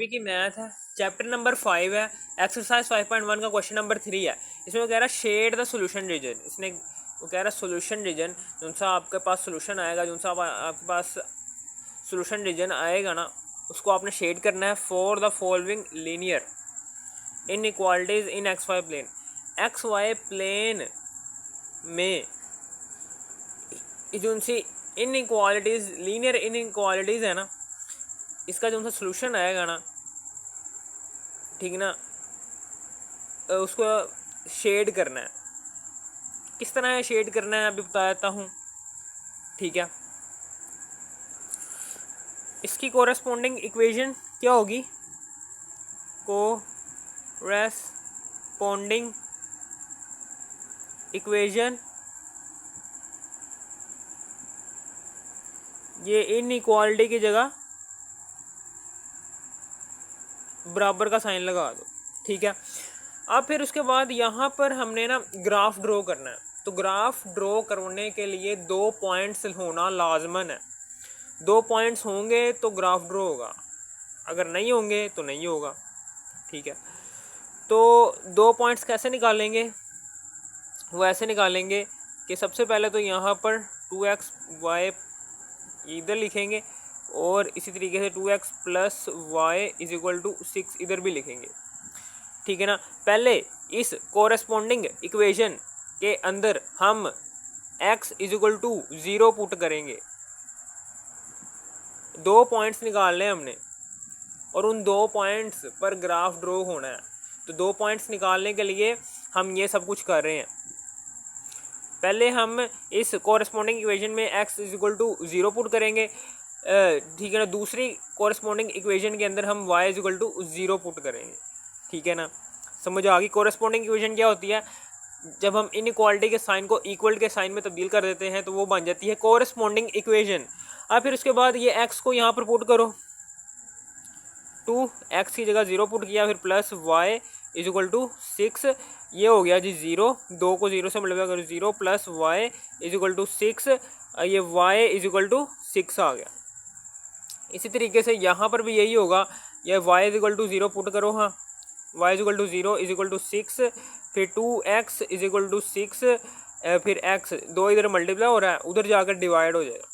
Topic ही math है, chapter number 5 है, exercise 5.1 का क्वेश्चन नंबर 3 है। इसमें वो कह रहा है शेड द सोल्यूशन रीजन। इसने वो कह रहा है सोल्यूशन रीजन जो सा आपके पास सोल्यूशन आएगा, जो सा आपके पास सोल्यूशन रीजन आएगा ना, उसको आपने शेड करना है for the following linear inequalities in x y plane. X y plane में जो सी इनइक्वालिटीज लीनियर इनइक्वालिटीज है ना, इसका जो सा सोल्यूशन आएगा ना, ठीक ना, उसको शेड करना है। किस तरह शेड करना है अभी बता देता हूँ, ठीक है। इसकी कोरेस्पोंडिंग इक्वेशन क्या होगी? कोरेस्पोंडिंग इक्वेशन, ये इनइक्वालिटी की जगह बराबर का साइन लगा दो, ठीक है। अब फिर उसके बाद यहाँ पर हमने ना ग्राफ ड्रॉ करना है। तो ग्राफ ड्रॉ करने के लिए 2 पॉइंट्स होना लाजमन है। 2 पॉइंट्स होंगे तो ग्राफ ड्रॉ होगा, अगर नहीं होंगे तो नहीं होगा, ठीक है। तो 2 पॉइंट्स कैसे निकालेंगे? वो ऐसे निकालेंगे कि सबसे पहले तो यहाँ पर 2xy इधर लिखेंगे और इसी तरीके से 2x + y = 6 इधर भी लिखेंगे, ठीक है ना। पहले इस कोरेस्पोंडिंग इक्वेशन के अंदर हम x = 0 पुट करेंगे। 2 पॉइंट्स निकालने हमने और उन 2 पॉइंट्स पर ग्राफ ड्रॉ होना है। तो 2 पॉइंट्स निकालने के लिए हम ये सब कुछ कर रहे हैं। पहले हम इस कोरेस्पोंडिंग इक्वेशन में x = 0 पुट करेंगे, ठीक है ना। दूसरी कोरेस्पोंडिंग इक्वेशन के अंदर हम y = 0 पुट करेंगे, ठीक है ना। समझ आ गई? कोरेस्पोंडिंग इक्वेशन क्या होती है? जब हम इनइक्वालिटी के साइन को इक्वल के साइन में तब्दील कर देते हैं तो वो बन जाती है कोरेस्पोंडिंग इक्वेशन। अब फिर उसके बाद ये x को यहाँ पर पुट करो, 2x की जगह 0 पुट किया, फिर प्लस y = 6, ये हो गया जी 0। 2 को 0 से मल्टीप्लाई करो, 0 + y = 6, ये y = 6 आ गया। इसी तरीके से यहाँ पर भी यही होगा, यह y = 0 पुट करो, हाँ y = 0 = 6, फिर 2x = 6, फिर x 2 इधर मल्टीप्लाई हो रहा है, उधर जाकर डिवाइड हो जाएगा,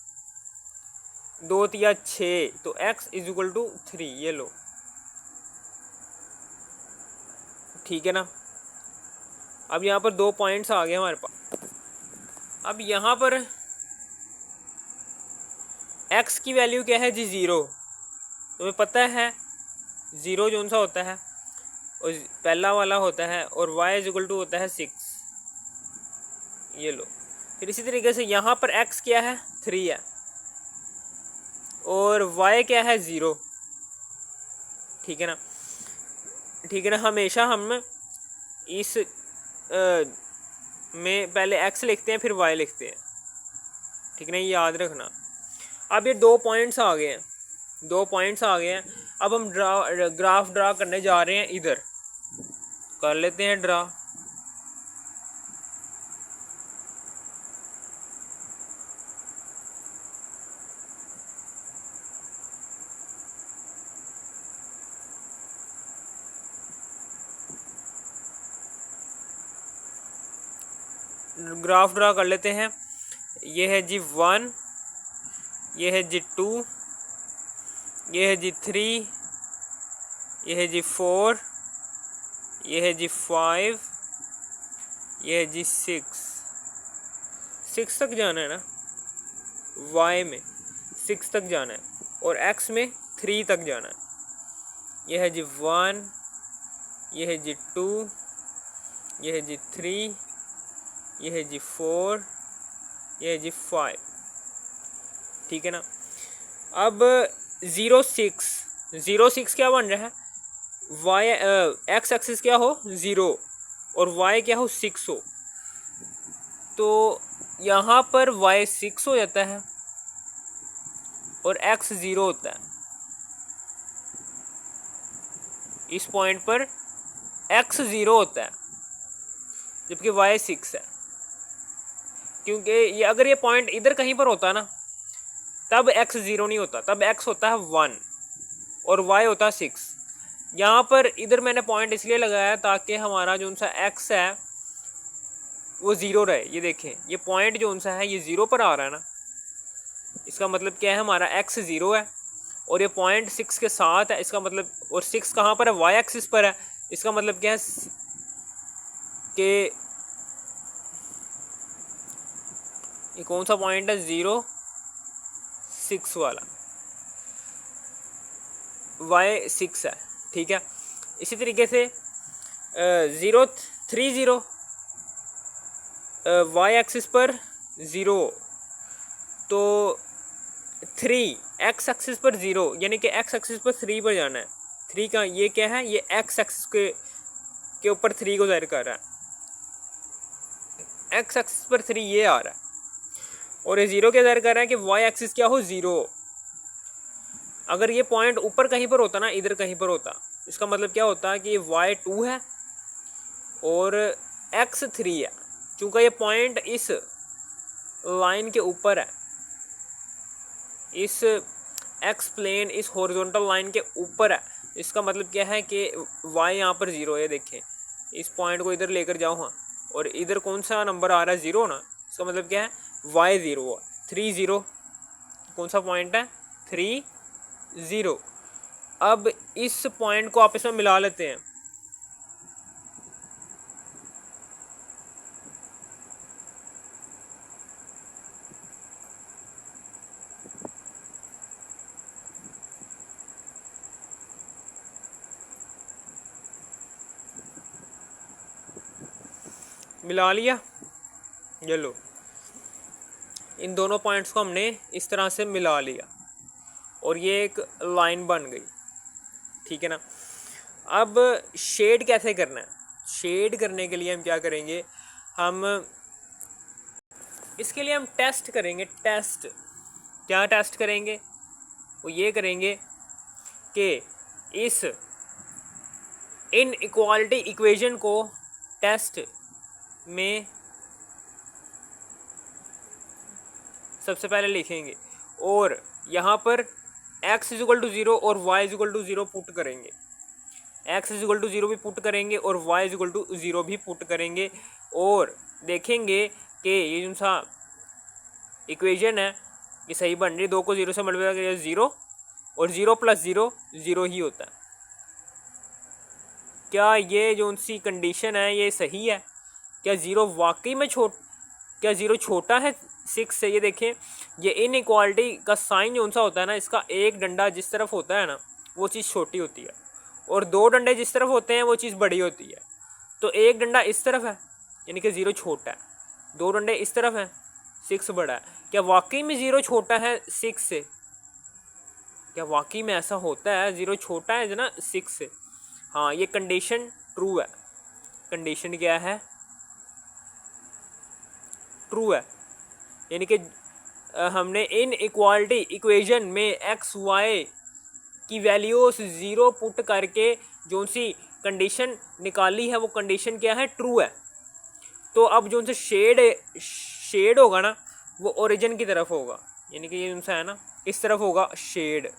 2 × 6, तो x = 3, ये लो, ठीक है ना। अब यहाँ पर 2 पॉइंट्स आ गए हमारे पास। अब यहाँ पर x की वैल्यू क्या है जी? 0। तुम्हें पता है 0 जो सा होता है और पहला वाला होता है, और y = होता है 6, ये लो। फिर इसी तरीके से यहाँ पर x क्या है? 3 है और y क्या है? 0, ठीक है ना। ठीक है ना, हमेशा हम इस में पहले x लिखते हैं फिर y लिखते हैं, ठीक है ना, ये याद रखना। अब ये 2 पॉइंट्स आ गए हैं, 2 पॉइंट्स आ गए हैं। अब हम ग्राफ ड्रा करने जा रहे हैं, इधर कर लेते हैं ड्रा। ग्राफ ड्रा कर लेते हैं। ये है जी 1, ये है जी 2, ये है जी 3, ये है जी 4, ये है जी 5, ये है जी 6। 6 तक जाना है ना, y में 6 तक जाना है और x में 3 तक जाना है। ये है जी 1, ये है जी 2, ये है जी 3, ये है जी 4, ये है जी 5, ठीक है ना। अब 0 6 क्या बन रहा है? y x एक्सिस क्या हो? 0 और y क्या हो? 6 हो। तो यहाँ पर y 6 हो जाता है और x 0 होता है। इस पॉइंट पर x 0 होता है जबकि y 6 है, क्योंकि ये अगर ये पॉइंट इधर कहीं पर होता ना तब x 0 नहीं होता, तब x होता है 1 और y होता है 6। यहाँ पर इधर मैंने पॉइंट इसलिए लगाया ताकि हमारा जो सा एक्स है वो ज़ीरो रहे। ये देखें, ये पॉइंट जो सा है ये ज़ीरो पर आ रहा है ना, इसका मतलब क्या है, हमारा एक्स ज़ीरो है और ये पॉइंट 6 के साथ है। इसका मतलब, और 6 कहाँ पर है, वाई एक्सिस पर है। इसका मतलब क्या है कि ये कौन सा पॉइंट है, 0 6 वाला, वाई 6 है। ठीक है, इसी तरीके से 0 3 0 वाई एक्सिस पर 0, तो 3 एक्स एक्सिस पर 0, यानी कि एक्स एक्सिस पर 3 पर जाना है। 3 का ये क्या है, ये एक्स एक्सिस के ऊपर 3 को जाहिर कर रहा है। एक्स एक्सिस पर 3 ये आ रहा है और ये 0 क्या जाहिर कर रहा है कि वाई एक्सिस क्या हो, 0। अगर ये पॉइंट ऊपर कहीं पर होता ना, इधर कहीं पर होता, इसका मतलब क्या होता है कि वाई 2 है और एक्स 3 है। चूँकि ये पॉइंट इस लाइन के ऊपर है, इस एक्स प्लेन, इस हॉरिजॉन्टल लाइन के ऊपर है, इसका मतलब क्या है कि वाई यहाँ पर 0 है। देखें, इस पॉइंट को इधर लेकर जाओ, हाँ, और इधर कौन सा नंबर आ रहा है, 0 ना। इसका मतलब क्या है, वाई 0 है। 3 0 कौन सा पॉइंट है, 3 0। अब इस पॉइंट को आपस में मिला लेते हैं। मिला लिया, ये लो, इन दोनों पॉइंट्स को हमने इस तरह से मिला लिया और ये एक लाइन बन गई। ठीक है ना। अब शेड कैसे करना है, शेड करने के लिए हम क्या करेंगे, हम इसके लिए हम टेस्ट करेंगे। टेस्ट क्या टेस्ट करेंगे, वो ये करेंगे कि इस इन इक्वालिटी इक्वेशन को टेस्ट में सबसे पहले लिखेंगे और यहाँ पर x इजिकल टू 0 और y इजिकल टू 0 पुट करेंगे। x इजिकल टू 0 भी पुट करेंगे और y इजिकल टू 0 भी पुट करेंगे और देखेंगे कि ये जो सा इक्वेशन है ये सही बन रही है। 2 को 0 से मल्टीप्लाई करिए 0 और 0 प्लस 0 0 ही होता है। क्या ये जो सी कंडीशन है ये सही है, क्या 0 वाकई में क्या 0 छोटा है 6 से। ये देखें, ये इनइक्वालिटी का साइन जो सा होता है ना, इसका एक डंडा जिस तरफ होता है ना वो चीज़ छोटी होती है और 2 डंडे जिस तरफ होते हैं वो चीज़ बड़ी होती है। तो एक डंडा इस तरफ है यानी कि 0 छोटा है, 2 डंडे इस तरफ हैं, 6 बड़ा है। क्या वाकई में 0 छोटा है 6 से, क्या वाकई में ऐसा होता है, 0 छोटा है ना 6 से। हाँ, ये कंडीशन ट्रू है। कंडीशन क्या है, ट्रू है, यानी कि हमने इन इक्वालिटी इक्वेशन में एक्स वाई की वैल्यूज 0 पुट करके जो सी कंडीशन निकाली है वो कंडीशन क्या है, ट्रू है। तो अब जो उनसे शेड होगा ना वो ओरिजिन की तरफ होगा, यानी कि ये उनसे है ना इस तरफ होगा शेड।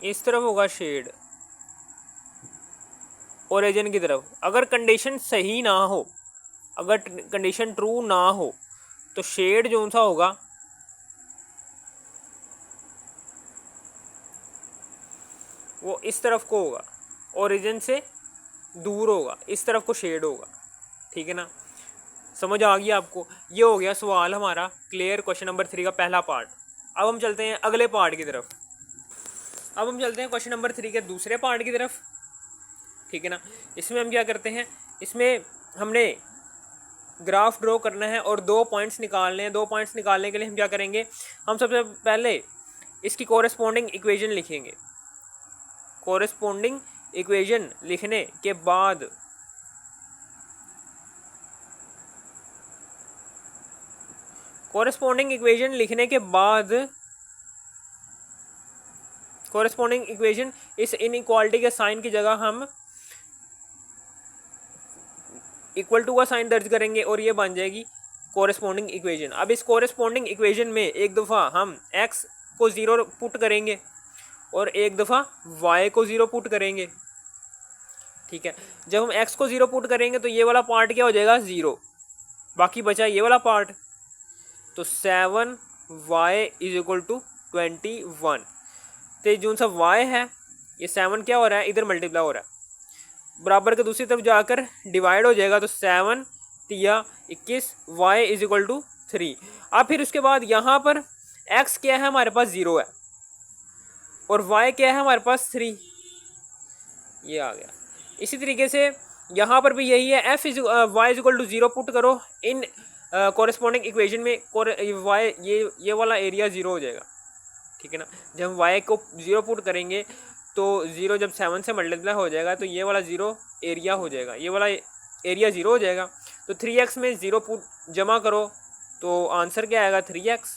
इस तरफ होगा शेड ओरिजिन की तरफ। अगर कंडीशन सही ना हो, अगर कंडीशन ट्रू ना हो तो शेड जो सा होगा वो इस तरफ को होगा, ओरिजिन से दूर होगा, इस तरफ को शेड होगा। ठीक है ना, समझ आ गया आपको। ये हो गया सवाल हमारा क्लियर, क्वेश्चन नंबर 3 का पहला पार्ट। अब हम चलते हैं अगले पार्ट की तरफ। अब हम चलते हैं क्वेश्चन नंबर 3 के दूसरे पार्ट की तरफ। ठीक है ना, इसमें हम क्या करते हैं, इसमें हमने ग्राफ ड्रॉ करना है और 2 पॉइंट्स निकालने हैं। 2 पॉइंट्स निकालने के लिए हम क्या करेंगे, हम सबसे पहले इसकी कोरेस्पोंडिंग इक्वेशन लिखेंगे। कोरेस्पोंडिंग इक्वेशन लिखने के बाद कोरेस्पॉन्डिंग इक्वेशन, इस इनइक्वालिटी के साइन की जगह हम इक्वल टू का साइन दर्ज करेंगे और ये बन जाएगी कोरेस्पॉन्डिंग इक्वेशन। अब इस कोरेस्पॉन्डिंग इक्वेशन में एक दफ़ा हम x को 0 पुट करेंगे और एक दफ़ा y को 0 पुट करेंगे। ठीक है, जब हम x को 0 पुट करेंगे तो ये वाला पार्ट क्या हो जाएगा 0, बाकी बचा ये वाला पार्ट। तो 7y इज इक्वल टू 21। तो जो सा y है ये 7 क्या हो रहा है इधर मल्टीप्लाई हो रहा है, बराबर के दूसरी तरफ जाकर डिवाइड हो जाएगा। तो 7 तिया 21, y इज इक्वल टू 3। अब फिर उसके बाद यहाँ पर x क्या है हमारे पास 0 है और y क्या है हमारे पास 3, ये आ गया। इसी तरीके से यहाँ पर भी यही है, f is y is equal to 0 put करो इन कोरेस्पॉन्डिंग इक्वेशन में, y ये वाला एरिया 0 हो जाएगा। ठीक है ना, जब हम y को 0 पुट करेंगे तो 0 जब 7 से मल्टीप्लाई हो जाएगा तो ये वाला 0 एरिया हो जाएगा, ये वाला एरिया 0 हो जाएगा। तो 3x में 0 पुट जमा करो तो आंसर क्या आएगा 3x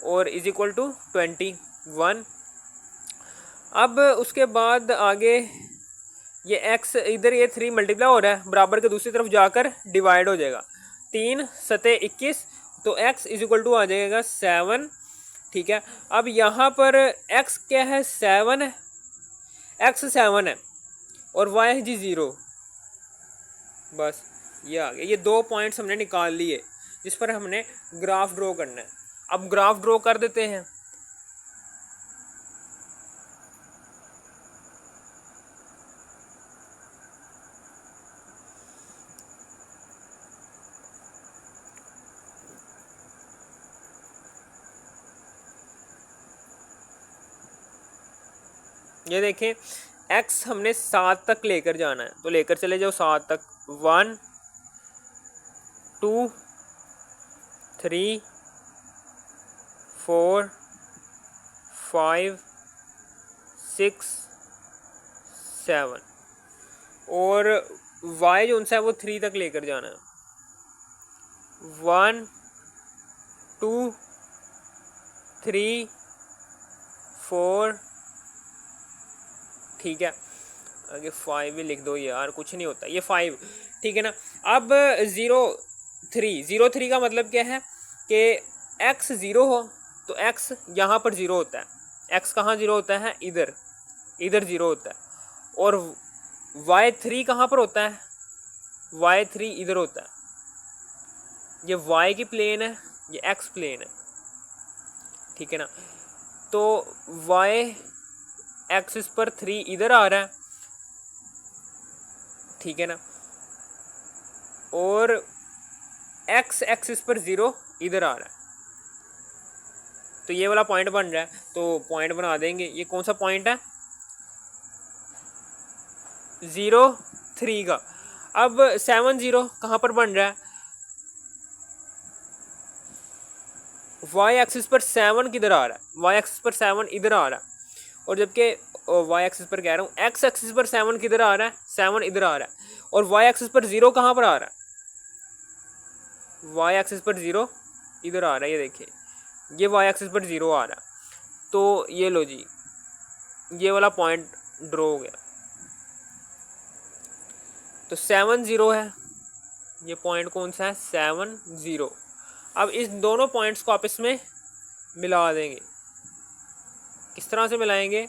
और इज इक्वल टू 21। अब उसके बाद आगे ये x इधर ये 3 मल्टीप्लाई हो रहा है, बराबर के दूसरी तरफ जाकर डिवाइड हो जाएगा। 3 सते 21, तो x इज इक्वल टू आ जाएगा 7। ठीक है, अब यहाँ पर x क्या है 7 है, x 7 है और y है जी 0। बस ये आ गया, ये 2 पॉइंट्स हमने निकाल लिए जिस पर हमने ग्राफ ड्रॉ करना है। अब ग्राफ ड्रॉ कर देते हैं। ये देखें x हमने 7 तक लेकर जाना है, तो लेकर चले जाओ 7 तक। 1 2 3 4 5 6 7 और y जो उनसा है वो 3 तक लेकर जाना है। 1 2 3 4, ठीक है, आगे 5 भी लिख दो यार, कुछ नहीं होता, ये 5। ठीक है ना, अब 0 3 का मतलब क्या है कि x 0 हो तो x यहाँ पर 0 होता है। x कहाँ 0 होता है, इधर 0 होता है। और y 3 कहाँ पर होता है, y 3 इधर होता है। ये y की प्लेन है, ये x प्लेन है। ठीक है ना, तो y एक्सिस पर 3 इधर आ रहा है। ठीक है ना, और x एक्सिस पर 0 इधर आ रहा है। तो ये वाला पॉइंट बन रहा है, तो पॉइंट बना देंगे। ये कौन सा पॉइंट है, 0 3 का। अब 7 0 कहाँ पर बन रहा है, y एक्सिस पर 7 किधर आ रहा है, y एक्सिस पर 7 इधर आ रहा है। और जबकि y एक्सिस पर कह रहा हूँ, x एक्सिस पर 7 किधर आ रहा है, 7 इधर आ रहा है। और y एक्सिस पर 0 कहाँ पर आ रहा है, y एक्सिस पर 0 इधर आ रहा है। ये देखिए, ये y एक्सिस पर 0 आ रहा है। तो ये लो जी, ये वाला पॉइंट ड्रॉ हो गया। तो 7 0 है, ये पॉइंट कौन सा है, 7 0। अब इस दोनों पॉइंट्स को आपस में मिला देंगे। किस तरह से मिलाएंगे,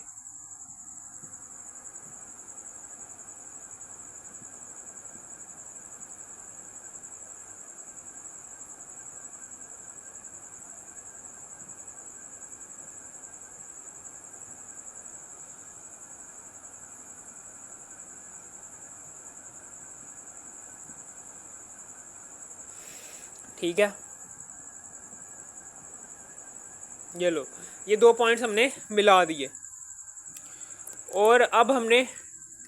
ठीक है। ये लो, ये 2 पॉइंट्स हमने मिला दिए और अब हमने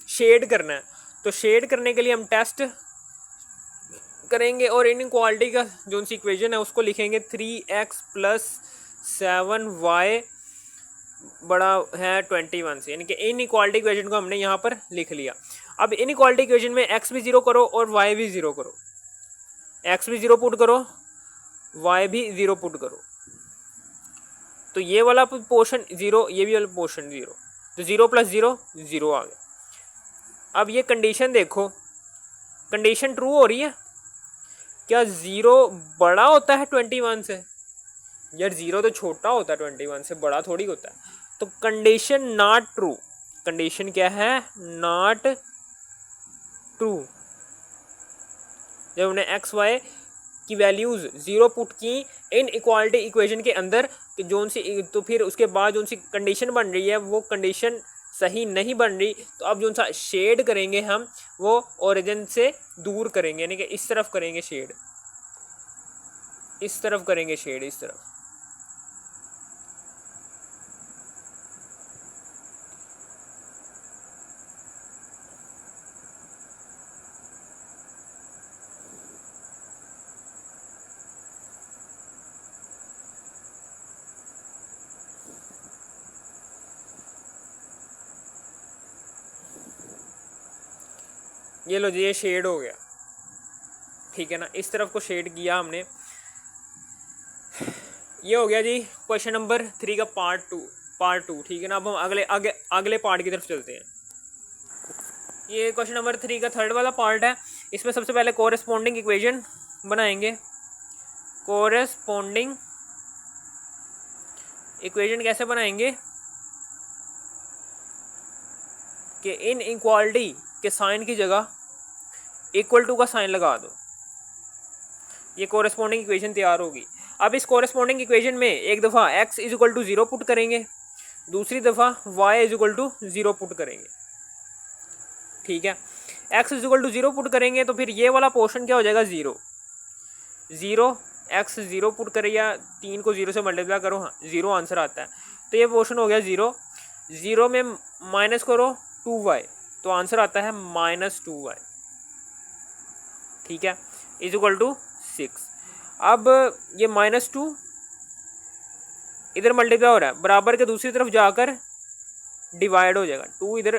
शेड करना है। तो शेड करने के लिए हम टेस्ट करेंगे और इनइक्वालिटी का जो सी इक्वेशन है उसको लिखेंगे 3x + 7y बड़ा है 21 से, यानी कि इनइक्वालिटी इक्वेशन को हमने यहाँ पर लिख लिया। अब इनइक्वालिटी इक्वेशन में x भी 0 करो और y भी 0 करो, x भी 0 पुट करो, y भी 0 पुट करो। तो ये वाला पोर्शन 0, ये भी वाला पोर्शन 0, तो 0 + 0 0 आ गया। अब ये कंडीशन देखो, कंडीशन ट्रू हो रही है। क्या 0 बड़ा होता है 21 से? यार 0 तो छोटा होता है 21 से, बड़ा थोड़ी होता है। तो कंडीशन नॉट ट्रू, कंडीशन क्या है? Not true. जब हमने एक्स वाई की वैल्यूज़ 0 पुट की इन इक्वालिटी इक्वेशन के अंदर, तो जोन सी, तो फिर उसके बाद जोन सी कंडीशन बन रही है वो कंडीशन सही नहीं बन रही, तो अब जो सा शेड करेंगे हम वो ओरिजिन से दूर करेंगे, यानी कि इस तरफ करेंगे शेड, इस तरफ करेंगे शेड, इस तरफ। ये लो जी, ये शेड हो गया, ठीक है ना, इस तरफ को शेड किया हमने। ये हो गया जी क्वेश्चन नंबर 3 का पार्ट टू, ठीक है ना। अब हम अगले पार्ट की तरफ चलते हैं। ये क्वेश्चन नंबर 3 का थर्ड वाला पार्ट है। इसमें सबसे पहले कोरेस्पोंडिंग इक्वेशन बनाएंगे। कोरेस्पोंडिंग इक्वेशन कैसे बनाएंगे कि इन इक्वालिटी के साइन की जगह इक्वल टू का साइन लगा दो, ये कोरेस्पोंडिंग इक्वेशन तैयार होगी। अब इस कोरेस्पोंडिंग इक्वेशन में एक दफ़ा x = 0 पुट करेंगे, दूसरी दफ़ा y = 0 पुट करेंगे, ठीक है। x = 0 पुट करेंगे तो फिर ये वाला पोर्शन क्या हो जाएगा? 0 x 0 पुट करें या 3 को 0 से मल्टीप्लाई करो, हाँ 0 आंसर आता है। तो ये पोर्शन हो गया 0 में माइनस करो 2y, तो आंसर आता है -2y, ठीक है, = 6। अब ये -2 इधर मल्टीप्लाई हो रहा है, बराबर के दूसरी तरफ जाकर डिवाइड हो जाएगा। 2 इधर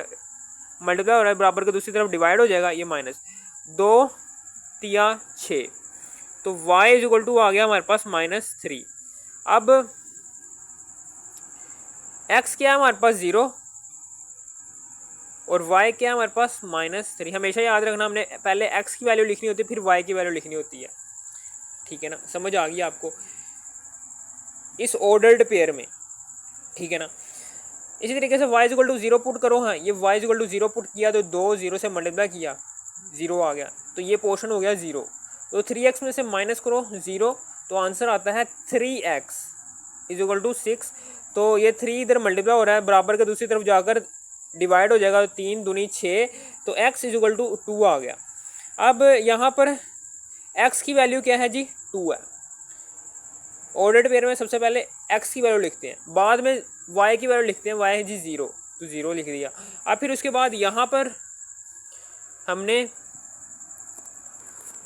मल्टीप्लाई हो रहा है, बराबर के दूसरी तरफ डिवाइड हो जाएगा, ये -2 × 6, तो y = आ गया हमारे पास -3। अब x क्या है हमारे पास? 0, और y क्या है हमारे पास? -3। हमेशा याद रखना, हमने पहले x की वैल्यू लिखनी होती है, फिर y की वैल्यू लिखनी होती है, ठीक है ना। समझ आ गई आपको इस ऑर्डर्ड पेयर में, ठीक है ना। इसी तरीके से y = 0 पुट करो, हाँ ये y = 0 पुट किया तो 2 0 से मल्टीप्लाई किया, 0 आ गया, तो ये पोर्शन हो गया 0। तो 3x में से माइनस करो 0, तो आंसर आता है 3x = 6। तो ये 3 इधर मल्टीप्लाई हो रहा है, बराबर के दूसरी तरफ जाकर डिवाइड हो जाएगा, 3 दूनी 6, तो x = 2 आ गया। अब यहाँ पर x की वैल्यू क्या है जी? 2 है। ऑर्डर्ड पेयर में सबसे पहले x की वैल्यू लिखते हैं, बाद में y की वैल्यू लिखते हैं, y है जी 0, तो 0 लिख दिया। अब फिर उसके बाद यहाँ पर हमने,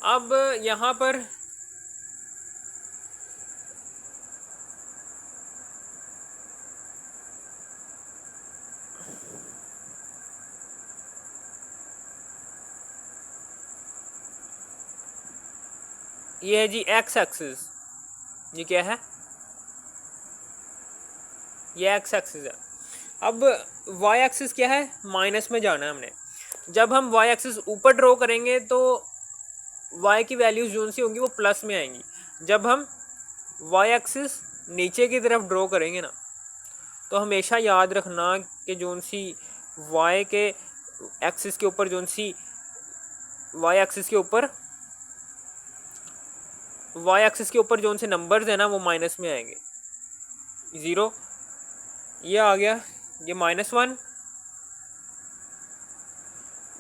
अब यहाँ पर ये है जी x एक्सिस, ये क्या है? ये x एक्सिस है। अब y एक्सिस क्या है? माइनस में जाना है हमने। जब हम y एक्सिस ऊपर ड्रॉ करेंगे तो y की वैल्यूज जो सी होंगी वो प्लस में आएंगी। जब हम y एक्सिस नीचे की तरफ ड्रॉ करेंगे ना, तो हमेशा याद रखना कि जो सी y के एक्सिस के ऊपर, जो सी y एक्सिस के ऊपर, y एक्सिस के ऊपर जो से नंबर्स है ना वो माइनस में आएंगे। 0 ये आ गया, ये -1,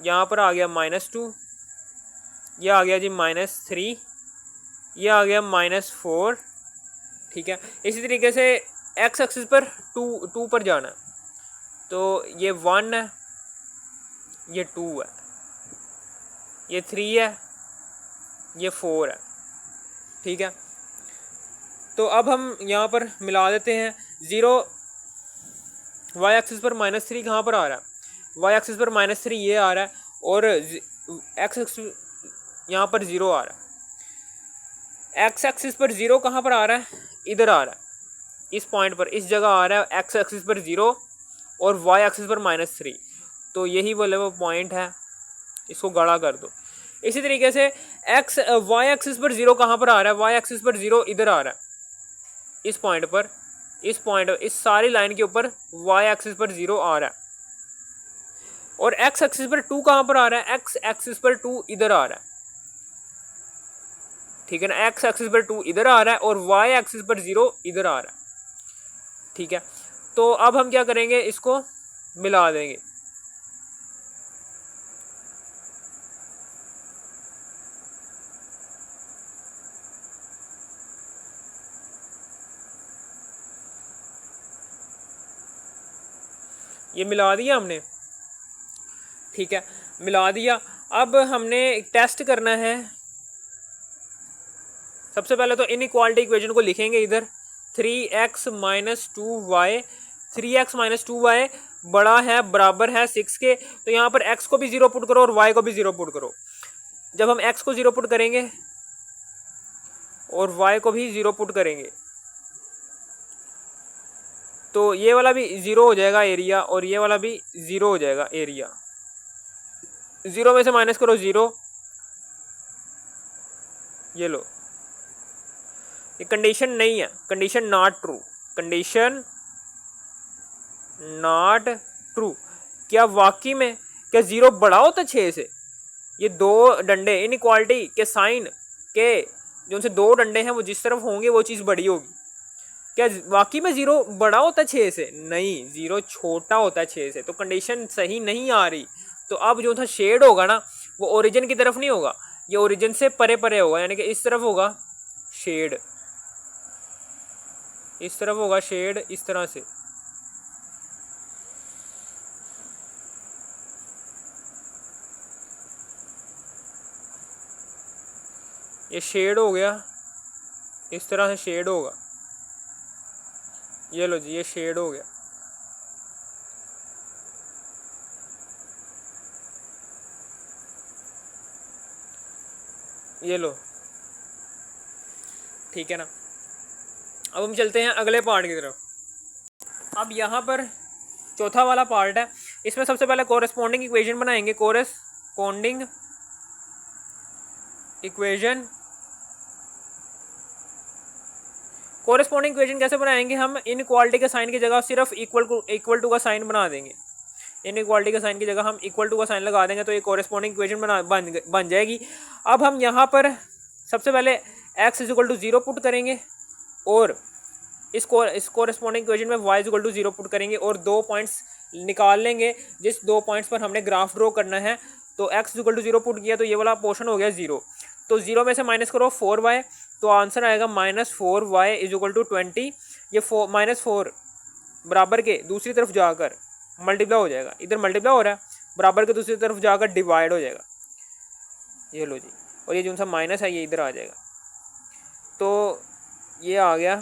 यहाँ पर आ गया -2, ये आ गया जी -3, ये आ गया -4, ठीक है। इसी तरीके से x एक्सिस पर 2 पर जाना, तो ये 1 है, ये 2 है, ये 3 है, ये 4 है, ठीक है। तो अब हम यहाँ पर मिला देते हैं। 0 y एक्सिस पर -3 कहाँ पर आ रहा है? y एक्सिस पर -3 ये आ रहा है, और x एक्सिस यहाँ पर 0 आ रहा है। x एक्सिस पर 0 कहाँ पर आ रहा है? इधर आ रहा है, इस पॉइंट पर इस जगह आ रहा है एक्स एक्सिस पर 0 और वाई एक्सिस पर -3, तो यही वो पॉइंट है, इसको गाढ़ा कर दो। इसी तरीके से एक्स वाई एक्सिस पर 0 कहाँ पर आ रहा है, वाई एक्सिस पर 0 इधर आ रहा है, इस पॉइंट पर, इस सारी लाइन के ऊपर वाई एक्सिस पर 0 आ रहा है। और एक्स एक्सिस पर 2 कहाँ पर आ रहा है, एक्स एक्सिस पर 2 इधर आ रहा है, ठीक है ना, एक्स एक्सिस पर 2 इधर आ रहा है और वाई एक्सिस पर 0 इधर आ रहा है, ठीक है। तो अब हम क्या करेंगे, इसको मिला देंगे। ये मिला दिया हमने, ठीक है, मिला दिया। अब हमने टेस्ट करना है। सबसे पहले तो इनइक्वालिटी इक्वेशन को लिखेंगे इधर, 3x - 2y, 3x - 2y बड़ा है बराबर है 6 के। तो यहाँ पर x को भी 0 पुट करो और y को भी 0 पुट करो। जब हम x को 0 पुट करेंगे और y को भी 0 पुट करेंगे तो ये वाला भी 0 हो जाएगा एरिया और ये वाला भी 0 हो जाएगा एरिया। 0 में से माइनस करो 0, ये लो, ये कंडीशन नहीं है, condition not true, condition not true. क्या वाकई में क्या 0 बड़ा होता 6 से? ये दो डंडे इनइक्वालिटी के साइन के जो उनसे दो डंडे हैं वो जिस तरफ होंगे वो चीज़ बड़ी होगी। क्या वाकई में 0 बड़ा होता है 6 से? नहीं, 0 छोटा होता है 6 से, तो कंडीशन सही नहीं आ रही। तो अब जो था शेड होगा ना वो ओरिजिन की तरफ नहीं होगा, ये ओरिजिन से परे परे होगा, यानी कि इस तरफ होगा शेड, इस तरफ होगा शेड, इस तरह से। ये शेड हो गया, इस तरह से शेड होगा, ये लो जी, ये शेड हो गया। ये लो, ठीक है ना। अब हम चलते हैं अगले पार्ट की तरफ। अब यहाँ पर चौथा वाला पार्ट है, इसमें सबसे पहले कोरेस्पोंडिंग इक्वेशन बनाएंगे। कोरेस्पोंडिंग इक्वेशन, कोरेस्पोंडिंग इक्वेशन कैसे बनाएंगे हम? इनइक्वालिटी के साइन की जगह सिर्फ इक्वल टू का साइन बना देंगे। इनइक्वालिटी के साइन की जगह हम इक्वल टू का साइन लगा देंगे तो ये कोरेस्पोंडिंग इक्वेशन बन जाएगी। अब हम यहाँ पर सबसे पहले x = 0 पुट करेंगे और इस कोरेस्पोंडिंग इक्वेशन में y = 0 पुट करेंगे और 2 पॉइंट्स निकाल लेंगे जिस 2 पॉइंट्स पर हमने ग्राफ ड्रॉ करना है। तो x = 0 पुट किया तो ये वाला पोर्शन हो गया 0, तो 0 में से माइनस करो 4y, तो आंसर आएगा -4y = 20। ये -4 बराबर के दूसरी तरफ जाकर मल्टीप्लाई हो जाएगा, इधर मल्टीप्लाई हो रहा है, बराबर के दूसरी तरफ जाकर डिवाइड हो जाएगा, ये लो जी, और ये जो सा माइनस है ये इधर आ जाएगा। तो ये आ गया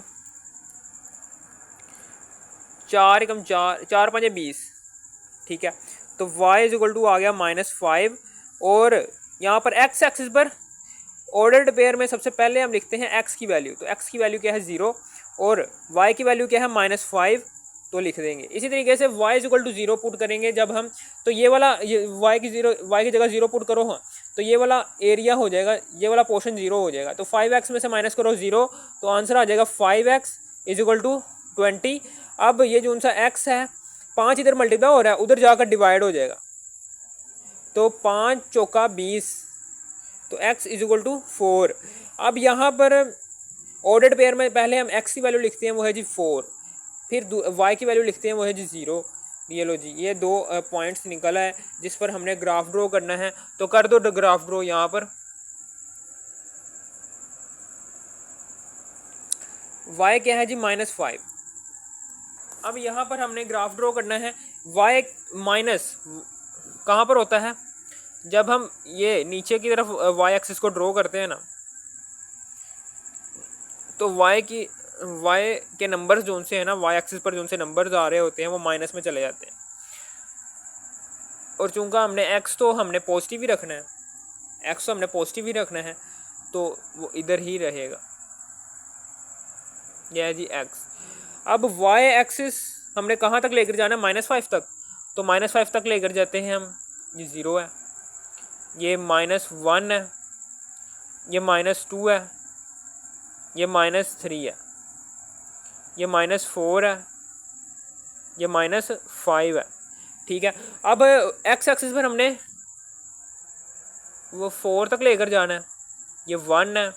4 × 4 4 × 5 = 20, ठीक है। तो y = आ गया -5 और यहाँ पर x एक्सिस पर ऑर्डर्ड पेयर में सबसे पहले हम लिखते हैं x की वैल्यू, तो x की वैल्यू क्या है 0 और y की वैल्यू क्या है -5, तो लिख देंगे। इसी तरीके से y = 0 पुट करेंगे जब हम, तो ये वाला y की जगह 0 पुट करो, हाँ, तो ये वाला एरिया हो जाएगा, ये वाला पोर्शन 0 हो जाएगा। तो 5x में से माइनस करो 0, तो आंसर आ जाएगा 5x = 20। अब ये जो सा x है 5 इधर मल्टीप्लाई हो रहा है, उधर जाकर डिवाइड हो जाएगा, तो 5 चौका 20, तो x = 4। अब यहाँ पर ऑर्डर्ड पेयर में पहले हम x की वैल्यू लिखते हैं, वो है जी 4, फिर y की वैल्यू लिखते हैं, वो है जी 0। ये लो जी, ये 2 पॉइंट्स निकला है जिस पर हमने ग्राफ ड्रॉ करना है, तो कर दो ग्राफ ड्रॉ। यहाँ पर y क्या है जी -5। अब यहाँ पर हमने ग्राफ ड्रॉ करना है, y माइनस कहाँ पर होता है? जब हम ये नीचे की तरफ y एक्सिस को ड्रॉ करते हैं ना, तो y के नंबर्स जो उनसे है ना, y एक्सिस पर जो उनसे नंबर्स आ रहे होते हैं वो माइनस में चले जाते हैं, और चूंकि हमने x तो हमने पॉजिटिव ही रखना है, x तो हमने पॉजिटिव ही रखना है, तो वो इधर ही रहेगा, यह है जी x। अब वाई एक्सिस हमने कहाँ तक लेकर जाना है, -5 तक, तो -5 तक लेकर जाते हैं हम। ये 0 है, ये -1 है, ये -2 है, ये -3 है, ये -4 है, ये -5 है। ठीक है, अब एक्स एक्सिस पर हमने वो 4 तक लेकर जाना है। ये 1 है,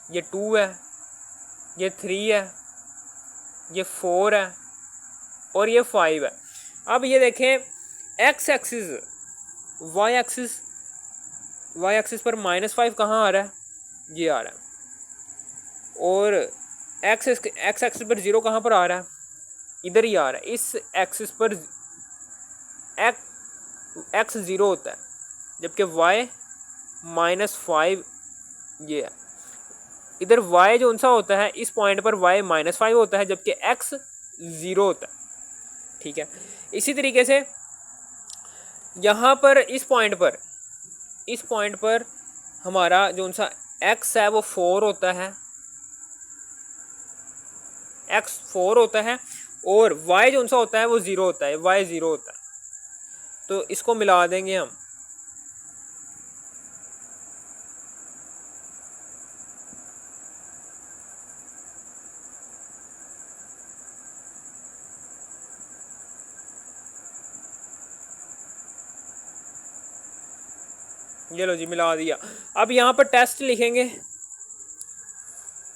ये 2 है, ये 3 है, ये 4 है और ये 5 है। अब ये देखें एक्स एक्सिस, वाई एक्सिस पर -5 कहाँ आ रहा है, ये आ रहा है, और एक्स एक्सिस पर 0 कहाँ पर आ रहा है, इधर ही आ रहा है। इस एक्सिस पर एक्स 0 होता है, जबकि वाई -5 ये है। इधर y जो सा होता है, इस पॉइंट पर y -5 होता है, जबकि x 0 होता है। ठीक है, इसी तरीके से यहाँ पर इस पॉइंट पर हमारा जो सा x है वो 4 होता है, x 4 होता है, और y जो सा होता है वो 0 होता है, y 0 होता है। तो इसको मिला देंगे हम। ये लो जी, मिला दिया। अब यहाँ पर टेस्ट लिखेंगे,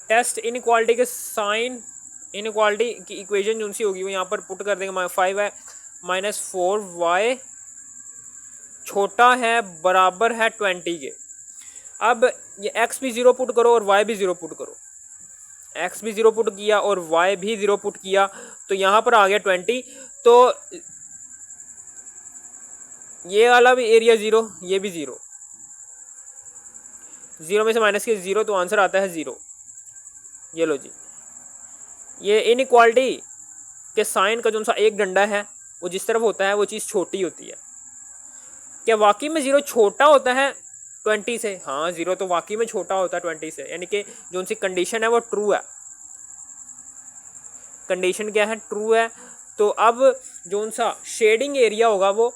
टेस्ट इनइक्वालिटी के साइन, इनइक्वालिटी की इक्वेशन जो सी होगी वो यहाँ पर पुट कर देंगे। 5 है -4y छोटा है बराबर है 20 के। अब ये x भी 0 पुट करो और y भी 0 पुट करो। x भी 0 पुट किया और y भी 0 पुट किया, तो यहाँ पर आ गया 20। तो ये वाला भी एरिया 0, ये भी 0, 0 में से माइनस के 0, तो आंसर आता है 0। ये लो जी, ये इनइक्वालिटी के साइन का जो सा एक डंडा है वो जिस तरफ होता है वो चीज़ छोटी होती है। क्या वाकई में 0 छोटा होता है 20 से? हाँ, 0 तो वाकई में छोटा होता है 20 से, यानी कि जो उनकी कंडीशन है वो ट्रू है। कंडीशन क्या है? ट्रू है। तो अब जो सा शेडिंग एरिया होगा वो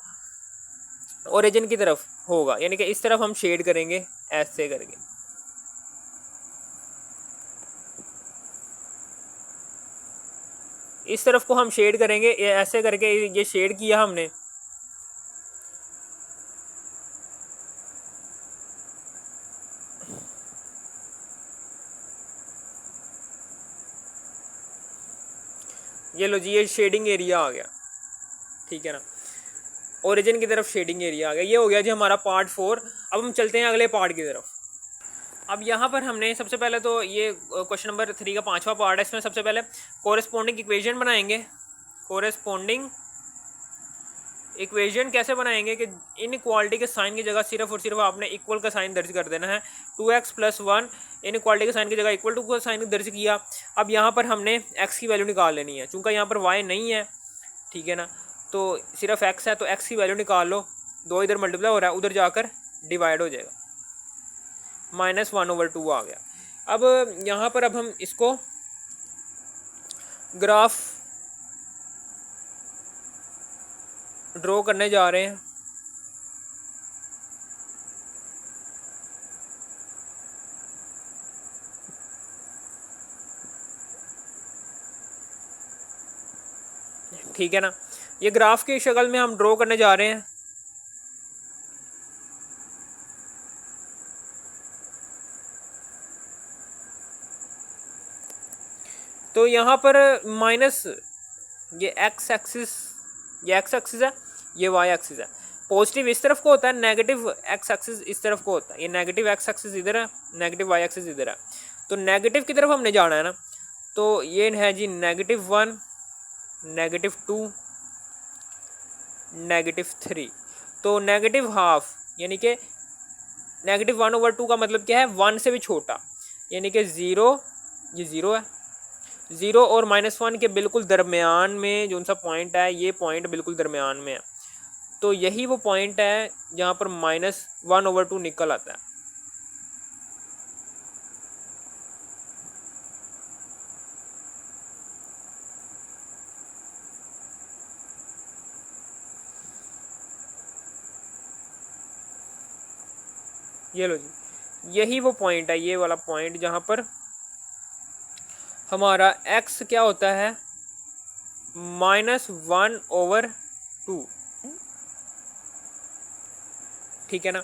ओरिजिन की तरफ होगा, यानी कि इस तरफ हम शेड करेंगे ऐसे करके। इस तरफ को हम शेड करेंगे ऐसे करके, ये शेड किया हमने। ये लो जी, ये शेडिंग एरिया आ गया। ठीक है ना, ओरिजिन की तरफ शेडिंग एरिया आ गया। ये हो गया जी हमारा पार्ट 4। अब हम चलते हैं अगले पार्ट की तरफ। अब यहाँ पर हमने सबसे पहले तो ये क्वेश्चन नंबर 3 का 5वां पार्ट है। इसमें सबसे पहले कोरेस्पोंडिंग इक्वेशन बनाएंगे। कोरेस्पोंडिंग इक्वेशन कैसे बनाएंगे कि इनइक्वालिटी के साइन की जगह सिर्फ और सिर्फ आपने इक्वल का साइन दर्ज कर देना है। 2x + 1 इनइक्वालिटी के साइन की जगह इक्वल टू का साइन दर्ज किया। अब यहाँ पर हमने x की वैल्यू निकाल लेनी है, चूँकि यहाँ पर y नहीं है, ठीक है ना, तो सिर्फ x है, तो x की वैल्यू निकाल लो। 2 इधर मल्टीप्लाई हो रहा है, उधर जाकर डिवाइड हो जाएगा, -1/2 आ गया। अब यहाँ पर अब हम इसको ग्राफ ड्रॉ करने जा रहे हैं। ठीक है ना, ये ग्राफ की शक्ल में हम ड्रॉ करने जा रहे हैं। तो यहाँ पर माइनस ये x एक्सिस, ये x एक्सिस है, ये y एक्सिस है। पॉजिटिव इस तरफ को होता है, नेगेटिव x एक्सिस इस तरफ को होता है। ये नेगेटिव x एक्सिस इधर है, नेगेटिव y एक्सिस इधर है। तो नेगेटिव की तरफ हमने जाना है ना, तो ये है जी -1, -2, -3। तो -½ यानी कि -1/2 का मतलब क्या है? 1 से भी छोटा, यानी कि 0, ये 0 है। 0 और -1 के बिल्कुल दरमियान में जो सा पॉइंट है, ये पॉइंट बिल्कुल दरमियान में है। तो यही वो पॉइंट है जहाँ पर -1/2 निकल आता है। ये लो जी, यही वो पॉइंट है, ये वाला पॉइंट जहाँ पर हमारा x क्या होता है -1/2। ठीक है ना।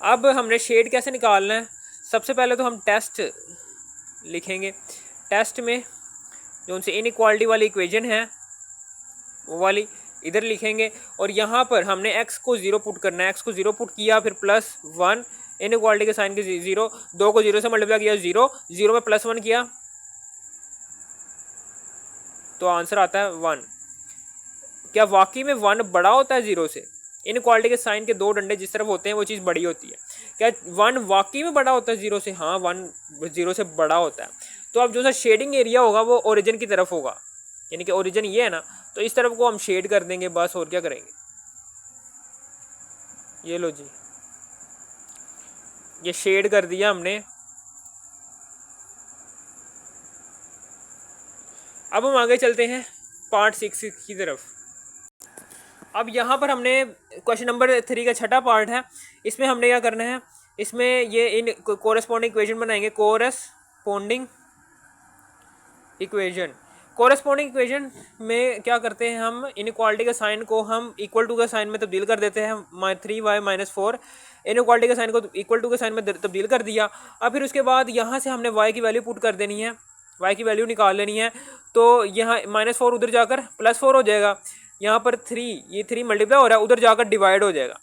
अब हमने शेड कैसे निकालना है, सबसे पहले तो हम टेस्ट लिखेंगे। टेस्ट में जो उनसे इनइक्वालिटी वाली इक्वेशन है वो वाली इधर लिखेंगे, और यहाँ पर हमने x को 0 पुट करना है। x को 0 पुट किया, फिर +1 इनइक्वालिटी के साइन के 0, 2 को 0 से मल्टीप्लाई किया, 0 0 में +1 किया तो आंसर आता है 1। क्या वाकई में 1 बड़ा होता है 0 से? इनइक्वालिटी के साइन के दो डंडे जिस तरफ होते हैं वो चीज़ बड़ी होती है। क्या 1 वाकई में बड़ा होता है 0 से? हाँ, 1 0 से बड़ा होता है। तो अब जो सा शेडिंग एरिया होगा वो ओरिजिन की तरफ होगा, यानी कि ओरिजिन ये है ना, तो इस तरफ को हम शेड कर देंगे बस, और क्या करेंगे। ये लो जी, ये शेड कर दिया हमने। अब हम आगे चलते हैं पार्ट 6 की तरफ। अब यहाँ पर हमने क्वेश्चन नंबर 3 का छठा पार्ट है, इसमें हमने क्या करना है, इसमें ये इन कोरेस्पॉन्डिंग इक्वेशन बनाएंगे। कोरेस्पॉन्डिंग इक्वेशन में क्या करते हैं, हम इनइक्वालिटी के साइन को हम इक्वल टू के साइन में तब्दील कर देते हैं। 3y - 4 इनइक्वालिटी के साइन को इक्वल टू के साइन में तब्दील कर दिया। अब फिर उसके बाद यहाँ से हमने y की वैल्यू पुट कर देनी है, y की वैल्यू निकाल लेनी है। तो यहाँ -4 उधर जाकर +4 हो जाएगा, यहाँ पर 3, ये 3 मल्टीप्लाई हो रहा है, उधर जाकर डिवाइड हो जाएगा।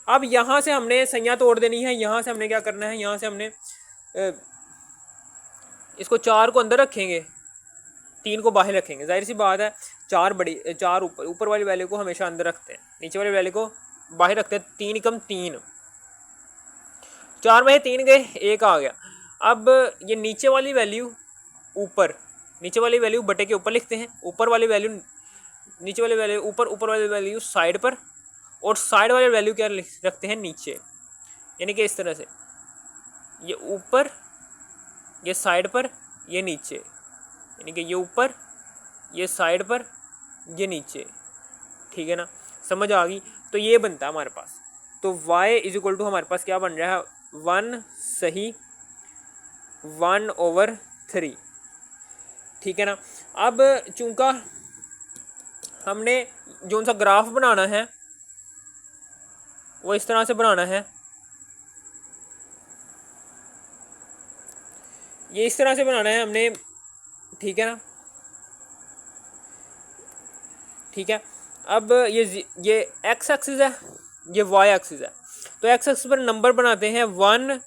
अब यहाँ से हमने संज्ञा तोड़ देनी है। यहाँ से हमने क्या करना है, यहाँ से हमने इसको 4 को अंदर रखेंगे, 3 को बाहर रखेंगे। जाहिर सी बात है, 4 ऊपर वाली वैल्यू को हमेशा अंदर रखते हैं, नीचे वाली वैल्यू को बाहर रखते हैं। 3 × 3, 4 में 3 गए, 1 आ गया। अब ये नीचे वाली वैल्यू ऊपर, नीचे वाली वैल्यू बटे के ऊपर लिखते हैं, ऊपर वाली वैल्यू नीचे वाली वैल्यू ऊपर, ऊपर वाली वैल्यू साइड पर, और साइड वाली वैल्यू क्या रखते हैं नीचे। यानी कि इस तरह से, ये ऊपर, ये साइड पर, ये नीचे, यानी कि ये ऊपर, ये साइड पर, ये नीचे। ठीक है ना, समझ आ गई। तो ये बनता है हमारे पास। तो y = हमारे पास क्या बन रहा है, 1 सही 1/3। ठीक है ना। अब चूंकि हमने जो सा ग्राफ बनाना है वो इस तरह से बनाना है, ये इस तरह से बनाना है हमने। ठीक है ना, ठीक है। अब ये x एक्सिस है, ये y एक्सिस है। तो x एक्सिस पर नंबर बनाते हैं 1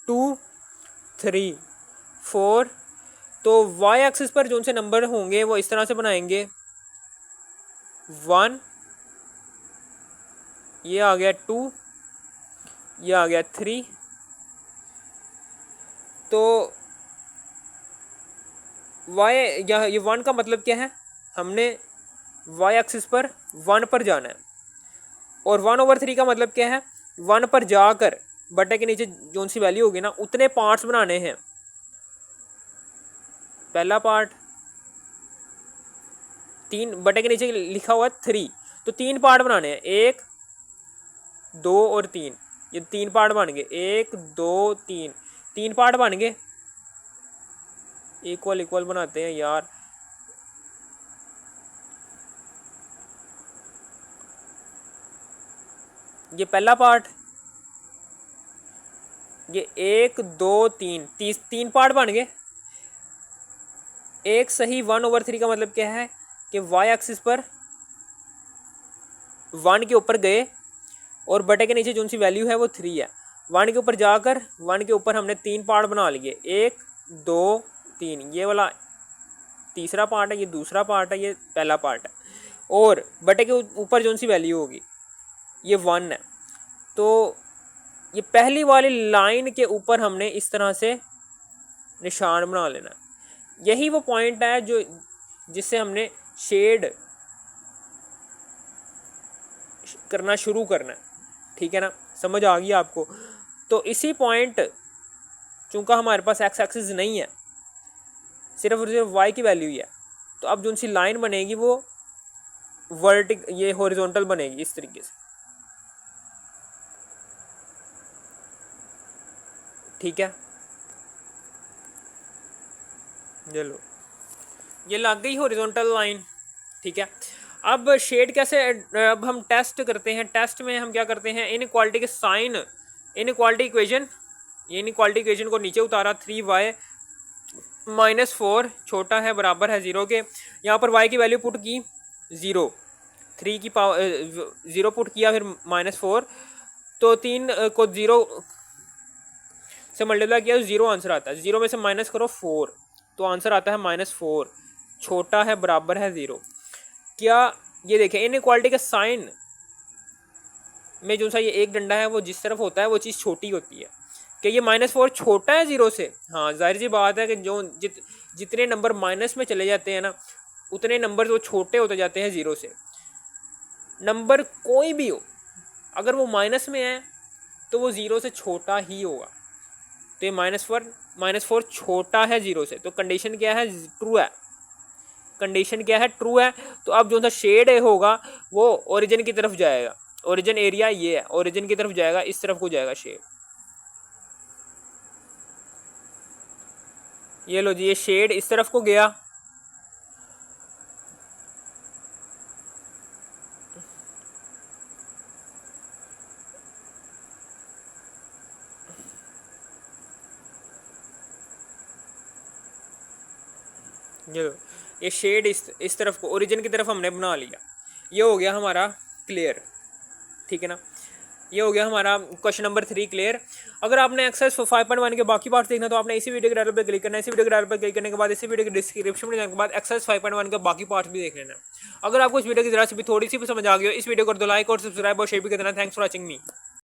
2 3 4। तो y एक्सिस पर जो से नंबर होंगे वो इस तरह से बनाएंगे, 1, ये आ गया 2, ये आ गया 3। तो y ये 1 का मतलब क्या है, हमने y एक्सिस पर 1 पर जाना है। और 1/3 का मतलब क्या है, 1 पर जाकर बटे के नीचे जो सी वैल्यू होगी ना, उतने पार्ट्स बनाने हैं। पहला पार्ट 3 बटे के नीचे लिखा हुआ है 3, तो 3 पार्ट बनाने हैं, 1 2 और 3। ये 3 पार्ट बन गए, 1 2 3, 3 पार्ट बन गए। इक्वल इक्वल बनाते हैं यार। ये पहला पार्ट, ये 1 2 3, 3 पार्ट बन गए। एक सही 1/3 का मतलब क्या है कि y एक्सिस पर 1 के ऊपर गए और बटे के नीचे जो सी वैल्यू है वो 3 है। 1 के ऊपर जाकर 1 के ऊपर हमने 3 पार्ट बना लिए, 1 2 3। ये वाला तीसरा पार्ट है, ये दूसरा पार्ट है, ये पहला पार्ट है। और बटे के ऊपर जो सी वैल्यू होगी ये 1 है। तो ये पहली वाली लाइन के ऊपर हमने इस तरह से निशान बना लेना। यही वो पॉइंट है जो जिससे हमने शेड करना शुरू करना है। ठीक है ना, समझ आ गई आपको। तो इसी पॉइंट, चूंकि हमारे पास एक्स एक्सिस नहीं है, सिर्फ और सिर्फ वाई की वैल्यू ही है, तो अब जो सी लाइन बनेगी वो ये हॉरिजॉन्टल बनेगी इस तरीके से। ठीक है, चलो ये लग गई हॉरिजॉन्टल लाइन। ठीक है, अब शेड कैसे, अब हम टेस्ट करते हैं। टेस्ट में हम क्या करते हैं, इनइक्वालिटी के साइन, इनइक्वालिटी इक्वेशन, ये इनइक्वालिटी इक्वेशन को नीचे उतारा, 3y -4 छोटा है बराबर है 0 के। यहाँ पर y की वैल्यू पुट की 0, 3 की पावर 0 पुट किया, फिर -4, तो 3 को 0 से मल्टीप्लाई किया तो 0 आंसर आता है। 0 में से माइनस करो 4 तो आंसर आता है -4 छोटा है बराबर है 0। क्या ये देखें, इनइक्वालिटी के साइन में जो सा ये एक डंडा है वो जिस तरफ होता है वो चीज़ छोटी होती है। कि ये -4 छोटा है 0 से, हाँ जाहिर सी बात है कि जो जितने नंबर माइनस में चले जाते हैं ना, उतने नंबर वो छोटे होते जाते हैं 0 से। नंबर कोई भी हो, अगर वो माइनस में है तो वो 0 से छोटा ही होगा। तो ये -4 छोटा है 0 से, तो कंडीशन क्या है, ट्रू है। कंडीशन क्या है, ट्रू है। तो अब जो सा शेड होगा वो ओरिजिन की तरफ जाएगा। ओरिजिन एरिया ये है, ओरिजिन की तरफ जाएगा, इस तरफ को जाएगा शेड। ये लो जी, ये शेड इस तरफ को गया, ये शेड इस तरफ को ओरिजिन की तरफ हमने बना लिया। ये हो गया हमारा क्लियर, ठीक है ना। ये हो गया हमारा क्वेश्चन नंबर 3 क्लियर। अगर आपने एक्सरसाइज 5.1 के बाकी पार्ट देखना तो आपने इसी वीडियो के टाइटल पर क्लिक करना है। इसी वीडियो के टाइटल पर क्लिक करने के बाद इसी वीडियो के डिस्क्रिप्शन में जाने के बाद एक्सरसाइज 5.1 के बाकी पार्ट भी देख लेना। अगर आपको इस वीडियो की जरा से भी थोड़ी सी भी समझ आ गई हो, इस वीडियो को दो लाइक और सब्सक्राइब और शेयर भी कर देना। Thanks for watching me.